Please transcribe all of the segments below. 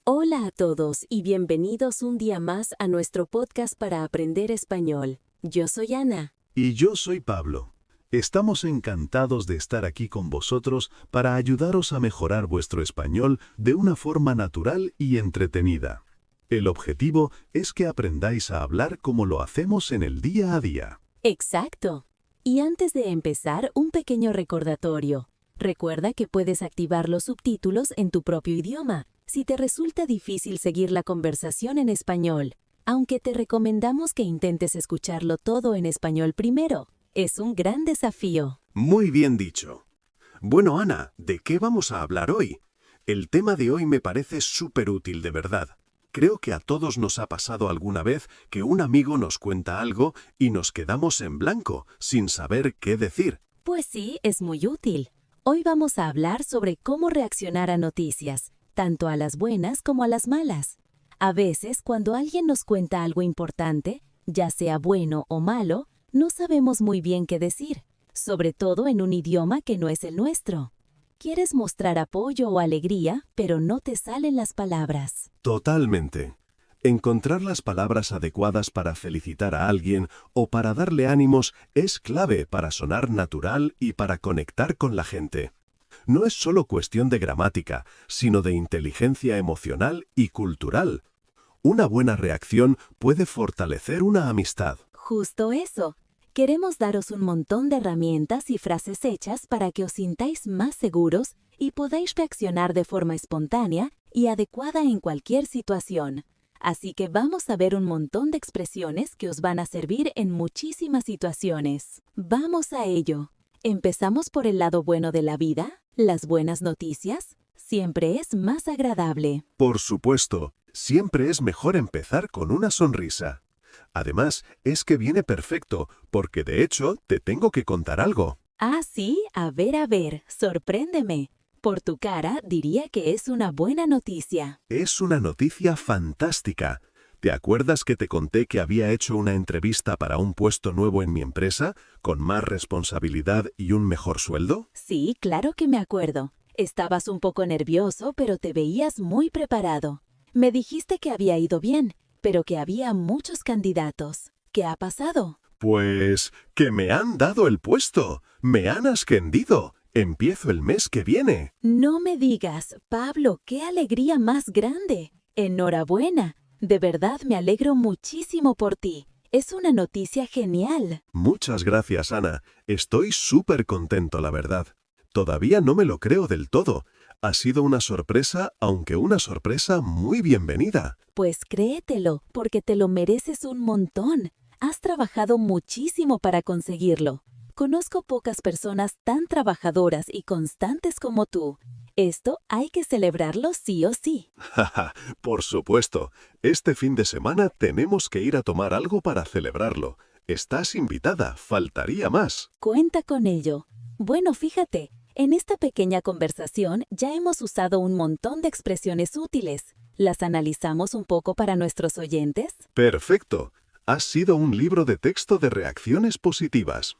Hola a todos y bienvenidos un día más a nuestro podcast para aprender español. Yo soy Ana. Y yo soy Pablo. Estamos encantados de estar aquí con vosotros para ayudaros a mejorar vuestro español de una forma natural y entretenida. El objetivo es que aprendáis a hablar como lo hacemos en el día a día. Exacto. Y antes de empezar, un pequeño recordatorio. Recuerda que puedes activar los subtítulos en tu propio idioma si te resulta difícil seguir la conversación en español, aunque te recomendamos que intentes escucharlo todo en español primero. Es un gran desafío. Muy bien dicho. Bueno, Ana, ¿de qué vamos a hablar hoy? El tema de hoy me parece súper útil, de verdad. Creo que a todos nos ha pasado alguna vez que un amigo nos cuenta algo y nos quedamos en blanco, sin saber qué decir. Pues sí, es muy útil. Hoy vamos a hablar sobre cómo reaccionar a noticias, tanto a las buenas como a las malas. A veces, cuando alguien nos cuenta algo importante, ya sea bueno o malo, no sabemos muy bien qué decir, sobre todo en un idioma que no es el nuestro. Quieres mostrar apoyo o alegría, pero no te salen las palabras. Totalmente. Encontrar las palabras adecuadas para felicitar a alguien o para darle ánimos es clave para sonar natural y para conectar con la gente. No es solo cuestión de gramática, sino de inteligencia emocional y cultural. Una buena reacción puede fortalecer una amistad. Justo eso. Queremos daros un montón de herramientas y frases hechas para que os sintáis más seguros y podáis reaccionar de forma espontánea y adecuada en cualquier situación. Así que vamos a ver un montón de expresiones que os van a servir en muchísimas situaciones. ¡Vamos a ello! ¿Empezamos por el lado bueno de la vida? ¿Las buenas noticias? Siempre es más agradable. Por supuesto, siempre es mejor empezar con una sonrisa. Además, es que viene perfecto, porque de hecho te tengo que contar algo. Ah, sí, a ver, sorpréndeme. Por tu cara diría que es una buena noticia. Es una noticia fantástica. ¿Te acuerdas que te conté que había hecho una entrevista para un puesto nuevo en mi empresa, con más responsabilidad y un mejor sueldo? Sí, claro que me acuerdo. Estabas un poco nervioso, pero te veías muy preparado. Me dijiste que había ido bien, pero que había muchos candidatos. ¿Qué ha pasado? Pues que me han dado el puesto. Me han ascendido. Empiezo el mes que viene. No me digas, Pablo, qué alegría más grande. Enhorabuena. De verdad me alegro muchísimo por ti. Es una noticia genial. Muchas gracias, Ana. Estoy súper contento, la verdad. Todavía no me lo creo del todo. Ha sido una sorpresa, aunque una sorpresa muy bienvenida. Pues créetelo, porque te lo mereces un montón. Has trabajado muchísimo para conseguirlo. Conozco pocas personas tan trabajadoras y constantes como tú. Esto hay que celebrarlo sí o sí. Jaja, por supuesto. Este fin de semana tenemos que ir a tomar algo para celebrarlo. Estás invitada, faltaría más. Cuenta con ello. Bueno, fíjate, en esta pequeña conversación ya hemos usado un montón de expresiones útiles. ¿Las analizamos un poco para nuestros oyentes? Perfecto. Has sido un libro de texto de reacciones positivas.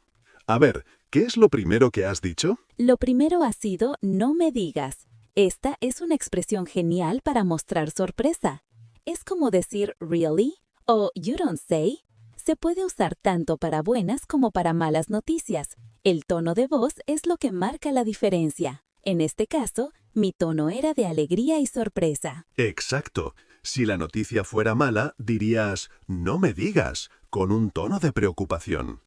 A ver, ¿qué es lo primero que has dicho? Lo primero ha sido no me digas. Esta es una expresión genial para mostrar sorpresa. Es como decir really o you don't say. Se puede usar tanto para buenas como para malas noticias. El tono de voz es lo que marca la diferencia. En este caso, mi tono era de alegría y sorpresa. Exacto. Si la noticia fuera mala, dirías no me digas, con un tono de preocupación.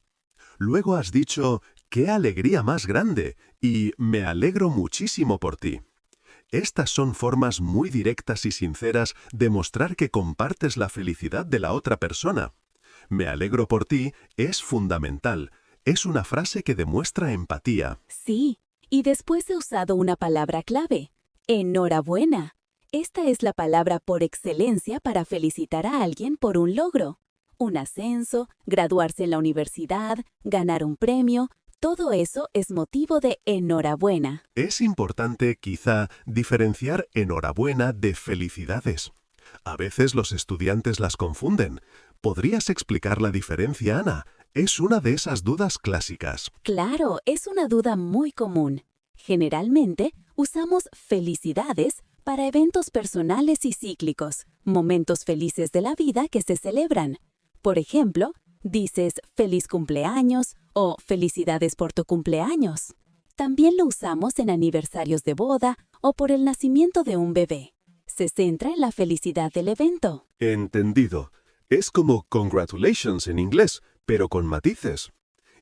Luego has dicho ¡qué alegría más grande! Y me alegro muchísimo por ti. Estas son formas muy directas y sinceras de mostrar que compartes la felicidad de la otra persona. Me alegro por ti es fundamental. Es una frase que demuestra empatía. Sí, y después he usado una palabra clave. Enhorabuena. Esta es la palabra por excelencia para felicitar a alguien por un logro. Un ascenso, graduarse en la universidad, ganar un premio, todo eso es motivo de enhorabuena. Es importante, quizá, diferenciar enhorabuena de felicidades. A veces los estudiantes las confunden. ¿Podrías explicar la diferencia, Ana? Es una de esas dudas clásicas. Claro, es una duda muy común. Generalmente, usamos felicidades para eventos personales y cíclicos, momentos felices de la vida que se celebran. Por ejemplo, dices feliz cumpleaños o felicidades por tu cumpleaños. También lo usamos en aniversarios de boda o por el nacimiento de un bebé. Se centra en la felicidad del evento. Entendido. Es como congratulations en inglés, pero con matices.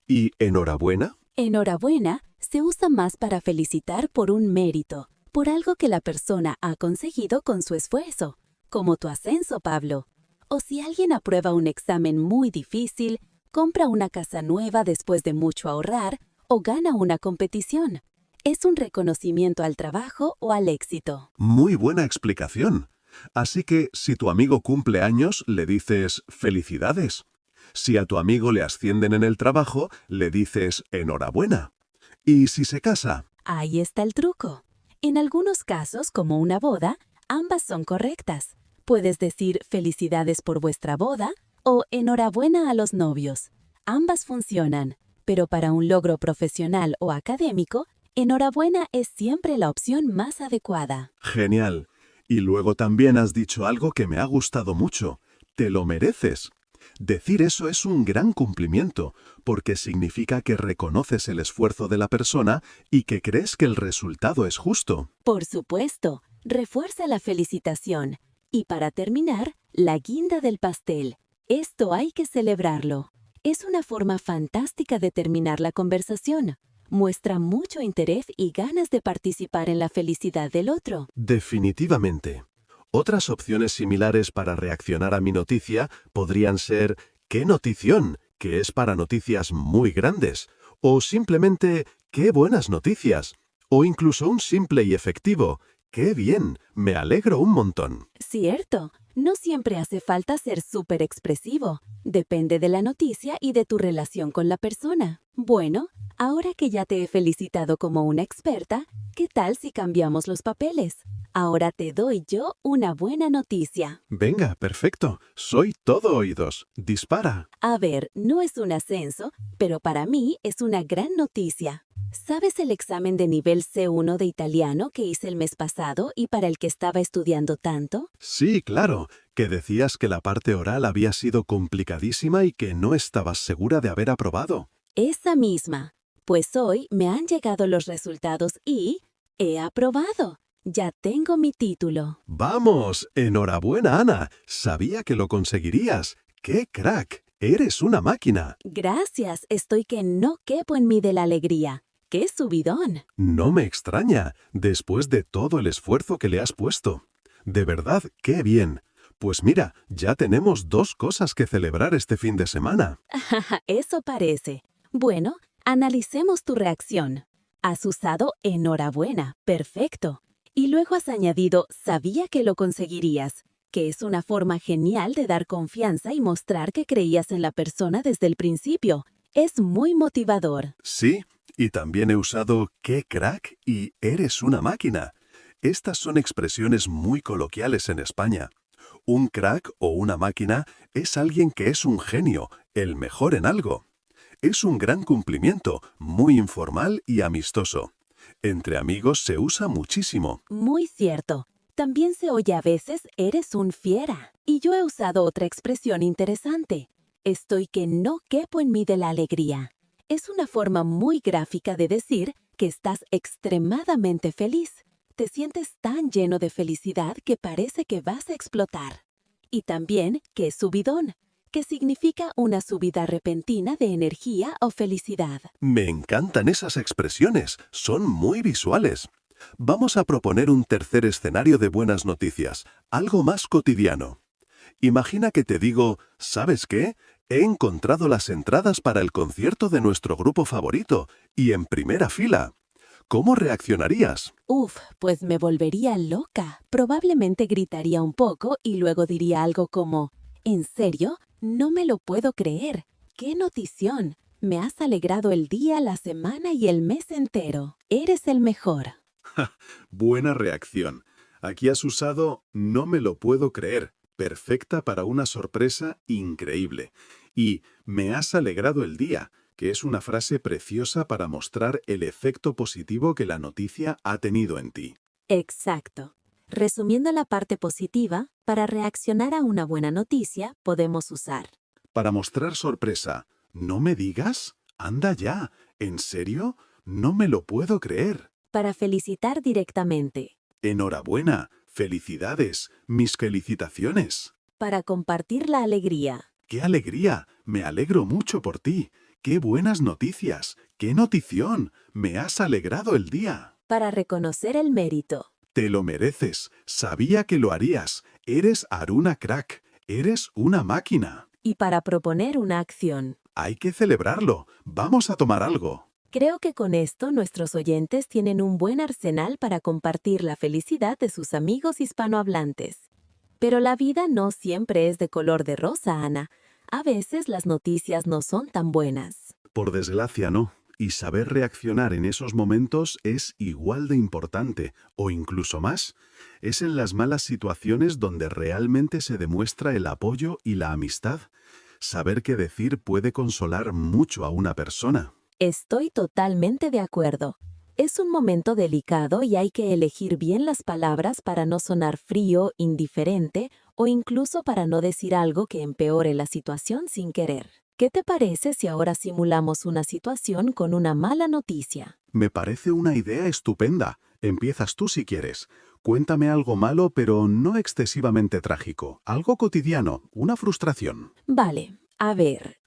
¿Y enhorabuena? Enhorabuena se usa más para felicitar por un mérito, por algo que la persona ha conseguido con su esfuerzo, como tu ascenso, Pablo. O si alguien aprueba un examen muy difícil, compra una casa nueva después de mucho ahorrar o gana una competición. Es un reconocimiento al trabajo o al éxito. Muy buena explicación. Así que si tu amigo cumple años, le dices felicidades. Si a tu amigo le ascienden en el trabajo, le dices enhorabuena. ¿Y si se casa? Ahí está el truco. En algunos casos, como una boda, ambas son correctas. Puedes decir felicidades por vuestra boda o enhorabuena a los novios. Ambas funcionan, pero para un logro profesional o académico, enhorabuena es siempre la opción más adecuada. Genial. Y luego también has dicho algo que me ha gustado mucho. Te lo mereces. Decir eso es un gran cumplimiento, porque significa que reconoces el esfuerzo de la persona y que crees que el resultado es justo. Por supuesto, refuerza la felicitación. Y para terminar, la guinda del pastel. Esto hay que celebrarlo. Es una forma fantástica de terminar la conversación. Muestra mucho interés y ganas de participar en la felicidad del otro. Definitivamente. Otras opciones similares para reaccionar a mi noticia podrían ser «¡Qué notición!», que es para noticias muy grandes, o simplemente «¡Qué buenas noticias!», o incluso un simple y efectivo «¡Qué bien! Me alegro un montón». Cierto, no siempre hace falta ser súper expresivo. Depende de la noticia y de tu relación con la persona. Bueno, ahora que ya te he felicitado como una experta, ¿qué tal si cambiamos los papeles? Ahora te doy yo una buena noticia. Venga, perfecto. Soy todo oídos. Dispara. A ver, no es un ascenso, pero para mí es una gran noticia. ¿Sabes el examen de nivel C1 de italiano que hice el mes pasado y para el que estaba estudiando tanto? Sí, claro, que decías que la parte oral había sido complicadísima y que no estabas segura de haber aprobado. Esa misma. Pues hoy me han llegado los resultados y he aprobado. Ya tengo mi título. ¡Vamos! ¡Enhorabuena, Ana! Sabía que lo conseguirías. ¡Qué crack! ¡Eres una máquina! Gracias, estoy que no quepo en mí de la alegría. ¡Qué subidón! No me extraña, después de todo el esfuerzo que le has puesto. De verdad, qué bien. Pues mira, ya tenemos 2 cosas que celebrar este fin de semana. Eso parece. Bueno, analicemos tu reacción. Has usado enhorabuena, perfecto. Y luego has añadido sabía que lo conseguirías, que es una forma genial de dar confianza y mostrar que creías en la persona desde el principio. Es muy motivador. Sí, y también he usado qué crack y eres una máquina. Estas son expresiones muy coloquiales en España. Un crack o una máquina es alguien que es un genio, el mejor en algo. Es un gran cumplimiento, muy informal y amistoso. Entre amigos se usa muchísimo. Muy cierto. También se oye a veces eres un fiera. Y yo he usado otra expresión interesante. Estoy que no quepo en mí de la alegría. Es una forma muy gráfica de decir que estás extremadamente feliz. Te sientes tan lleno de felicidad que parece que vas a explotar. Y también que es subidón, que significa una subida repentina de energía o felicidad. Me encantan esas expresiones, son muy visuales. Vamos a proponer un tercer escenario de buenas noticias, algo más cotidiano. Imagina que te digo, ¿sabes qué? He encontrado las entradas para el concierto de nuestro grupo favorito, y en primera fila. ¿Cómo reaccionarías? Pues me volvería loca. Probablemente gritaría un poco y luego diría algo como, ¿en serio? No me lo puedo creer. ¡Qué notición! Me has alegrado el día, la semana y el mes entero. Eres el mejor. Buena reacción. Aquí has usado no me lo puedo creer, perfecta para una sorpresa increíble. Y me has alegrado el día, que es una frase preciosa para mostrar el efecto positivo que la noticia ha tenido en ti. Exacto. Resumiendo la parte positiva, para reaccionar a una buena noticia podemos usar. Para mostrar sorpresa, ¿no me digas? Anda ya. ¿En serio? No me lo puedo creer. Para felicitar directamente. Enhorabuena. Felicidades. Mis felicitaciones. Para compartir la alegría. ¡Qué alegría! Me alegro mucho por ti. ¡Qué buenas noticias! ¡Qué notición! Me has alegrado el día. Para reconocer el mérito. Te lo mereces. Sabía que lo harías. Eres Aruna Crack. Eres una máquina. Y para proponer una acción. Hay que celebrarlo. Vamos a tomar algo. Creo que con esto nuestros oyentes tienen un buen arsenal para compartir la felicidad de sus amigos hispanohablantes. Pero la vida no siempre es de color de rosa, Ana. A veces las noticias no son tan buenas. Por desgracia, no. Y saber reaccionar en esos momentos es igual de importante, o incluso más. Es en las malas situaciones donde realmente se demuestra el apoyo y la amistad. Saber qué decir puede consolar mucho a una persona. Estoy totalmente de acuerdo. Es un momento delicado y hay que elegir bien las palabras para no sonar frío, indiferente o incluso para no decir algo que empeore la situación sin querer. ¿Qué te parece si ahora simulamos una situación con una mala noticia? Me parece una idea estupenda. Empiezas tú si quieres. Cuéntame algo malo, pero no excesivamente trágico. Algo cotidiano, una frustración. Vale, a ver.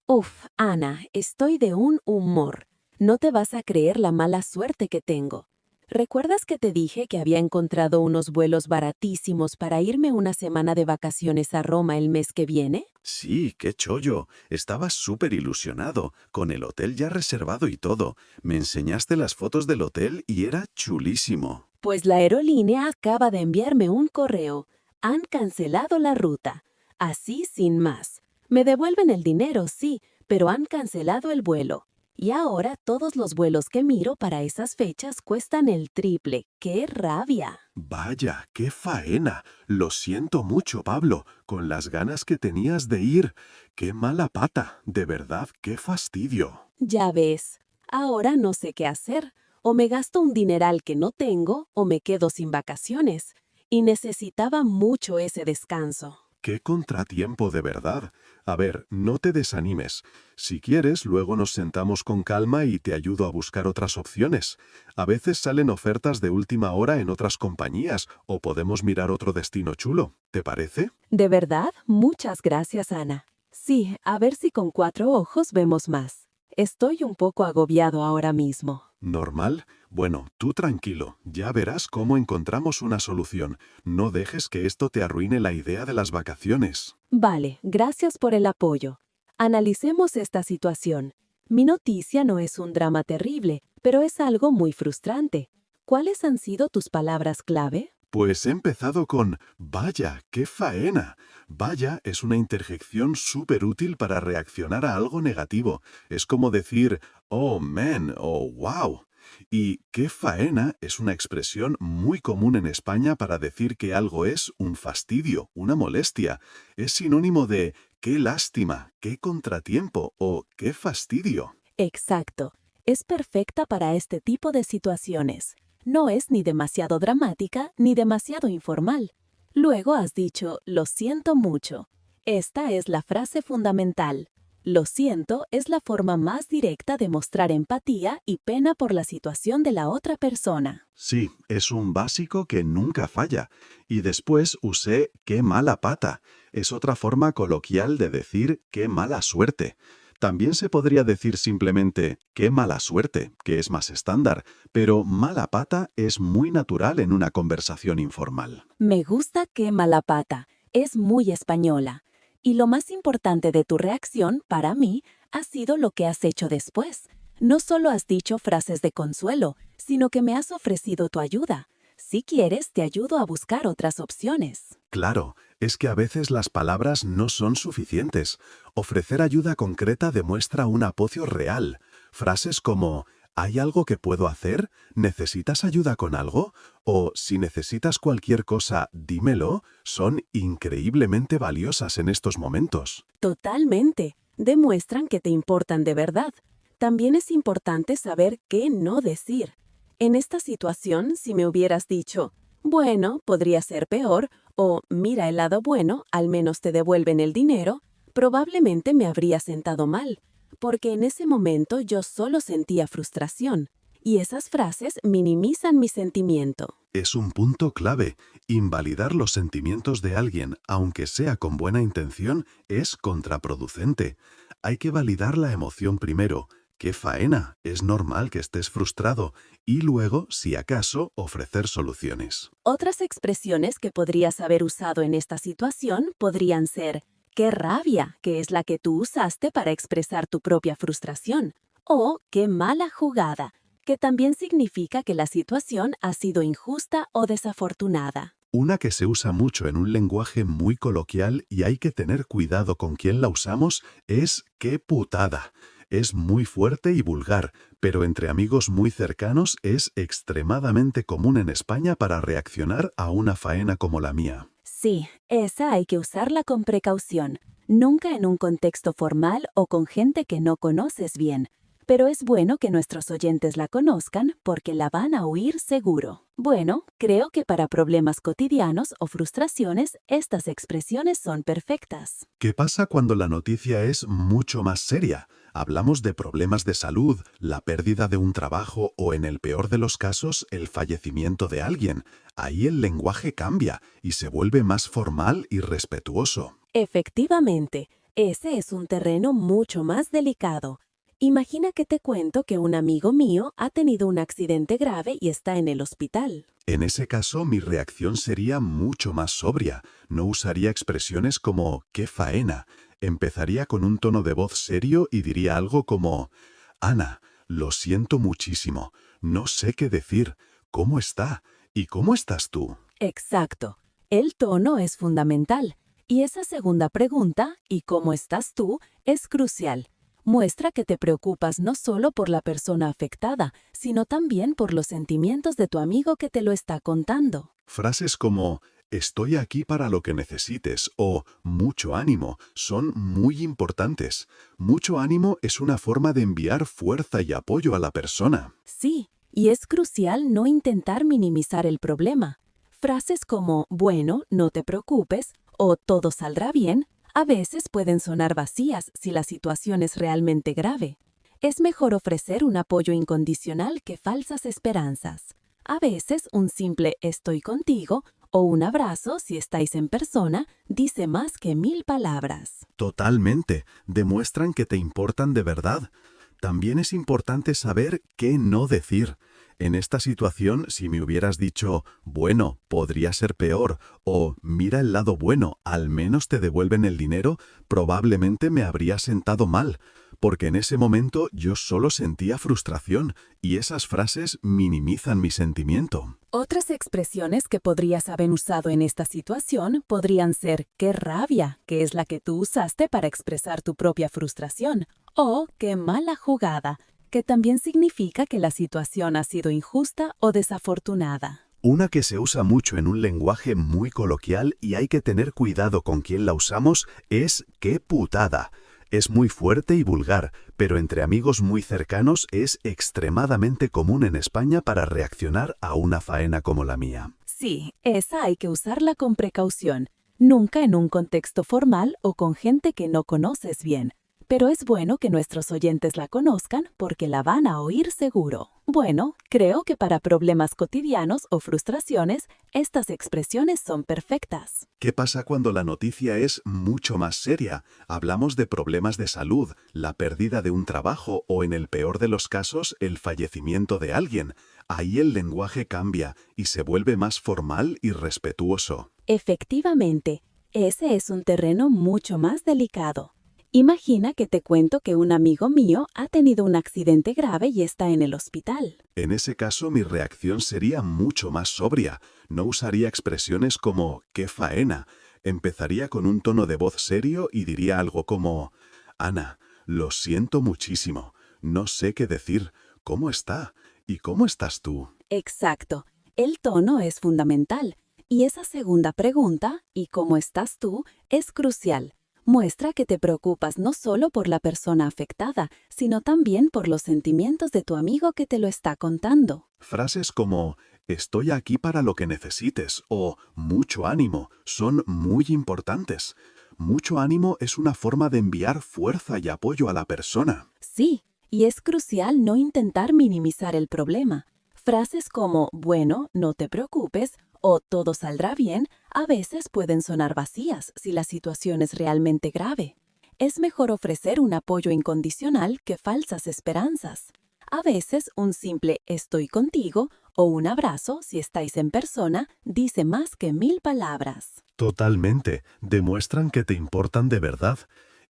Ana, estoy de un humor. No te vas a creer la mala suerte que tengo. ¿Recuerdas que te dije que había encontrado unos vuelos baratísimos para irme una semana de vacaciones a Roma el mes que viene? Sí, qué chollo. Estabas súper ilusionado, con el hotel ya reservado y todo. Me enseñaste las fotos del hotel y era chulísimo. Pues la aerolínea acaba de enviarme un correo. Han cancelado la ruta. Así sin más. Me devuelven el dinero, sí, pero han cancelado el vuelo. Y ahora todos los vuelos que miro para esas fechas cuestan el triple. ¡Qué rabia! Vaya, qué faena. Lo siento mucho, Pablo, con las ganas que tenías de ir. Qué mala pata, de verdad, qué fastidio. Ya ves, ahora no sé qué hacer. O me gasto un dineral que no tengo, o me quedo sin vacaciones. Y necesitaba mucho ese descanso. ¡Qué contratiempo de verdad! A ver, no te desanimes. Si quieres, luego nos sentamos con calma y te ayudo a buscar otras opciones. A veces salen ofertas de última hora en otras compañías o podemos mirar otro destino chulo. ¿Te parece? ¿De verdad? Muchas gracias, Ana. Sí, a ver si con 4 ojos vemos más. Estoy un poco agobiado ahora mismo. ¿Normal? Bueno, tú tranquilo, ya verás cómo encontramos una solución. No dejes que esto te arruine la idea de las vacaciones. Vale, gracias por el apoyo. Analicemos esta situación. Mi noticia no es un drama terrible, pero es algo muy frustrante. ¿Cuáles han sido tus palabras clave? Pues he empezado con «vaya, qué faena». Vaya es una interjección súper útil para reaccionar a algo negativo. Es como decir «oh man» o «wow». Y «qué faena» es una expresión muy común en España para decir que algo es un fastidio, una molestia. Es sinónimo de «qué lástima», «qué contratiempo» o «qué fastidio». Exacto. Es perfecta para este tipo de situaciones. No es ni demasiado dramática ni demasiado informal. Luego has dicho, lo siento mucho. Esta es la frase fundamental. Lo siento es la forma más directa de mostrar empatía y pena por la situación de la otra persona. Sí, es un básico que nunca falla. Y después usé «qué mala pata». Es otra forma coloquial de decir «qué mala suerte». También se podría decir simplemente «qué mala suerte», que es más estándar, pero mala pata es muy natural en una conversación informal. Me gusta «qué mala pata». Es muy española. Y lo más importante de tu reacción, para mí, ha sido lo que has hecho después. No solo has dicho frases de consuelo, sino que me has ofrecido tu ayuda. Si quieres, te ayudo a buscar otras opciones. Claro, es que a veces las palabras no son suficientes. Ofrecer ayuda concreta demuestra un apoyo real. Frases como ¿hay algo que puedo hacer? ¿Necesitas ayuda con algo? O si necesitas cualquier cosa, dímelo, son increíblemente valiosas en estos momentos. Totalmente. Demuestran que te importan de verdad. También es importante saber qué no decir. En esta situación, si me hubieras dicho, Bueno, podría ser peor, o mira el lado bueno, al menos te devuelven el dinero, probablemente me habría sentado mal, porque en ese momento yo solo sentía frustración, y esas frases minimizan mi sentimiento. Es un punto clave. Invalidar los sentimientos de alguien, aunque sea con buena intención, es contraproducente. Hay que validar la emoción primero. ¡Qué faena! Es normal que estés frustrado. Y luego, si acaso, ofrecer soluciones. Otras expresiones que podrías haber usado en esta situación podrían ser «qué rabia», que es la que tú usaste para expresar tu propia frustración, o «qué mala jugada», que también significa que la situación ha sido injusta o desafortunada. Una que se usa mucho en un lenguaje muy coloquial y hay que tener cuidado con quién la usamos es «qué putada». Es muy fuerte y vulgar, pero entre amigos muy cercanos es extremadamente común en España para reaccionar a una faena como la mía. Sí, esa hay que usarla con precaución, nunca en un contexto formal o con gente que no conoces bien. Pero es bueno que nuestros oyentes la conozcan porque la van a oír seguro. Bueno, creo que para problemas cotidianos o frustraciones, estas expresiones son perfectas. ¿Qué pasa cuando la noticia es mucho más seria? Hablamos de problemas de salud, la pérdida de un trabajo o, en el peor de los casos, el fallecimiento de alguien. Ahí el lenguaje cambia y se vuelve más formal y respetuoso. Efectivamente, ese es un terreno mucho más delicado. Imagina que te cuento que un amigo mío ha tenido un accidente grave y está en el hospital. En ese caso, mi reacción sería mucho más sobria. No usaría expresiones como «qué faena». Empezaría con un tono de voz serio y diría algo como «Ana, lo siento muchísimo. No sé qué decir. ¿Cómo está? ¿Y cómo estás tú?» Exacto. El tono es fundamental. Y esa segunda pregunta, ¿y cómo estás tú?, es crucial. Muestra que te preocupas no solo por la persona afectada, sino también por los sentimientos de tu amigo que te lo está contando. Frases como «estoy aquí para lo que necesites» o «mucho ánimo» son muy importantes. Mucho ánimo es una forma de enviar fuerza y apoyo a la persona. Sí, y es crucial no intentar minimizar el problema. Frases como «bueno, no te preocupes» o «todo saldrá bien» a veces pueden sonar vacías si la situación es realmente grave. Es mejor ofrecer un apoyo incondicional que falsas esperanzas. A veces un simple «estoy contigo» o un abrazo, si estáis en persona, dice más que 1000 palabras. Totalmente. Demuestran que te importan de verdad. También es importante saber qué no decir. En esta situación, si me hubieras dicho, bueno, podría ser peor, o mira el lado bueno, al menos te devuelven el dinero, probablemente me habría sentado mal, porque en ese momento yo solo sentía frustración y esas frases minimizan mi sentimiento. Otras expresiones que podrías haber usado en esta situación podrían ser «qué rabia», que es la que tú usaste para expresar tu propia frustración, o «qué mala jugada», que también significa que la situación ha sido injusta o desafortunada. Una que se usa mucho en un lenguaje muy coloquial y hay que tener cuidado con quién la usamos es «qué putada». Es muy fuerte y vulgar, pero entre amigos muy cercanos es extremadamente común en España para reaccionar a una faena como la mía. Sí, esa hay que usarla con precaución, nunca en un contexto formal o con gente que no conoces bien. Pero es bueno que nuestros oyentes la conozcan porque la van a oír seguro. Bueno, creo que para problemas cotidianos o frustraciones, estas expresiones son perfectas. ¿Qué pasa cuando la noticia es mucho más seria? Hablamos de problemas de salud, la pérdida de un trabajo o, en el peor de los casos, el fallecimiento de alguien. Ahí el lenguaje cambia y se vuelve más formal y respetuoso. Efectivamente, ese es un terreno mucho más delicado. Imagina que te cuento que un amigo mío ha tenido un accidente grave y está en el hospital. En ese caso, mi reacción sería mucho más sobria. No usaría expresiones como «qué faena». Empezaría con un tono de voz serio y diría algo como «Ana, lo siento muchísimo. No sé qué decir. ¿Cómo está? ¿Y cómo estás tú?» Exacto. El tono es fundamental. Y esa segunda pregunta, ¿y cómo estás tú?, es crucial. Muestra que te preocupas no solo por la persona afectada, sino también por los sentimientos de tu amigo que te lo está contando. Frases como estoy aquí para lo que necesites o mucho ánimo son muy importantes. Mucho ánimo es una forma de enviar fuerza y apoyo a la persona. Sí, y es crucial no intentar minimizar el problema. Frases como, bueno, no te preocupes, o todo saldrá bien, a veces pueden sonar vacías si la situación es realmente grave. Es mejor ofrecer un apoyo incondicional que falsas esperanzas. A veces un simple estoy contigo o un abrazo, si estáis en persona, dice más que 1000 palabras. Totalmente, demuestran que te importan de verdad.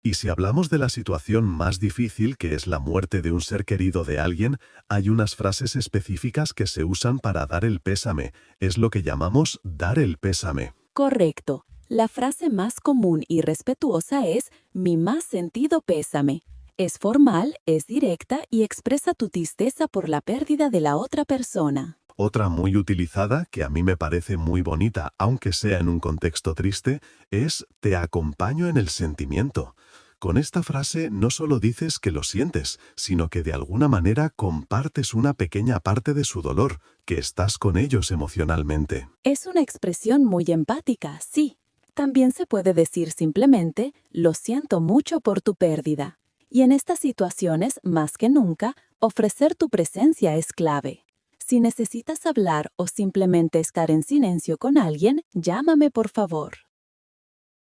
Y si hablamos de la situación más difícil, que es la muerte de un ser querido de alguien, hay unas frases específicas que se usan para dar el pésame. Es lo que llamamos dar el pésame. Correcto. La frase más común y respetuosa es mi más sentido pésame. Es formal, es directa y expresa tu tristeza por la pérdida de la otra persona. Otra muy utilizada, que a mí me parece muy bonita, aunque sea en un contexto triste, es te acompaño en el sentimiento. Con esta frase no solo dices que lo sientes, sino que de alguna manera compartes una pequeña parte de su dolor, que estás con ellos emocionalmente. Es una expresión muy empática, sí. También se puede decir simplemente, lo siento mucho por tu pérdida. Y en estas situaciones, más que nunca, ofrecer tu presencia es clave. Si necesitas hablar o simplemente estar en silencio con alguien, llámame por favor.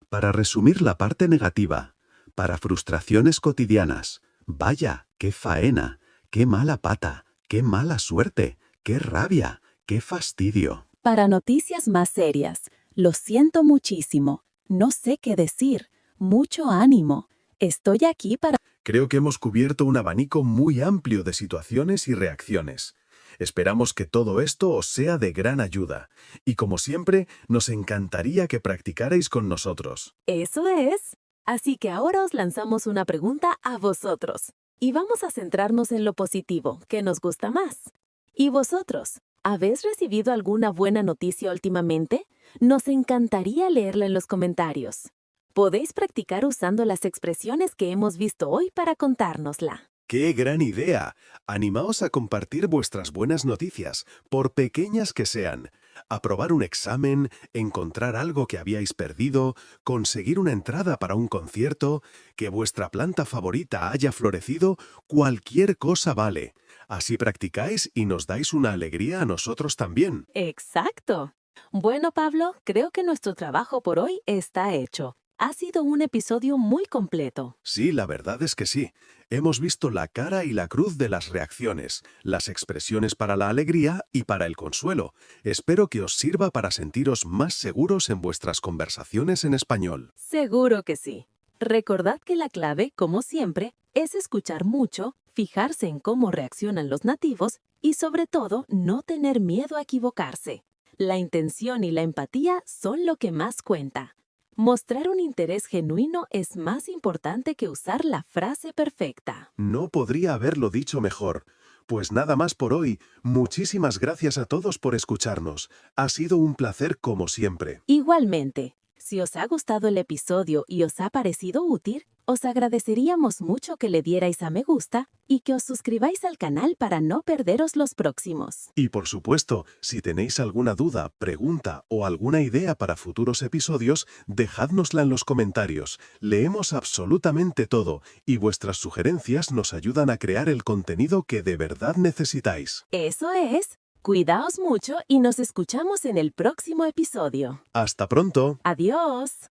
Para resumir la parte negativa, para frustraciones cotidianas, vaya, qué faena, qué mala pata, qué mala suerte, qué rabia, qué fastidio. Para noticias más serias, lo siento muchísimo, no sé qué decir, mucho ánimo, estoy aquí para... Creo que hemos cubierto un abanico muy amplio de situaciones y reacciones. Esperamos que todo esto os sea de gran ayuda. Y como siempre, nos encantaría que practicarais con nosotros. Eso es. Así que ahora os lanzamos una pregunta a vosotros. Y vamos a centrarnos en lo positivo, que nos gusta más. ¿Y vosotros? ¿Habéis recibido alguna buena noticia últimamente? Nos encantaría leerla en los comentarios. Podéis practicar usando las expresiones que hemos visto hoy para contárnosla. ¡Qué gran idea! Animaos a compartir vuestras buenas noticias, por pequeñas que sean. Aprobar un examen, encontrar algo que habíais perdido, conseguir una entrada para un concierto, que vuestra planta favorita haya florecido, cualquier cosa vale. Así practicáis y nos dais una alegría a nosotros también. ¡Exacto! Bueno, Pablo, creo que nuestro trabajo por hoy está hecho. Ha sido un episodio muy completo. Sí, la verdad es que sí. Hemos visto la cara y la cruz de las reacciones, las expresiones para la alegría y para el consuelo. Espero que os sirva para sentiros más seguros en vuestras conversaciones en español. Seguro que sí. Recordad que la clave, como siempre, es escuchar mucho, fijarse en cómo reaccionan los nativos y, sobre todo, no tener miedo a equivocarse. La intención y la empatía son lo que más cuenta. Mostrar un interés genuino es más importante que usar la frase perfecta. No podría haberlo dicho mejor. Pues nada más por hoy. Muchísimas gracias a todos por escucharnos. Ha sido un placer como siempre. Igualmente, si os ha gustado el episodio y os ha parecido útil, os agradeceríamos mucho que le dierais a me gusta y que os suscribáis al canal para no perderos los próximos. Y por supuesto, si tenéis alguna duda, pregunta o alguna idea para futuros episodios, dejádnosla en los comentarios. Leemos absolutamente todo y vuestras sugerencias nos ayudan a crear el contenido que de verdad necesitáis. Eso es. Cuidaos mucho y nos escuchamos en el próximo episodio. ¡Hasta pronto! ¡Adiós!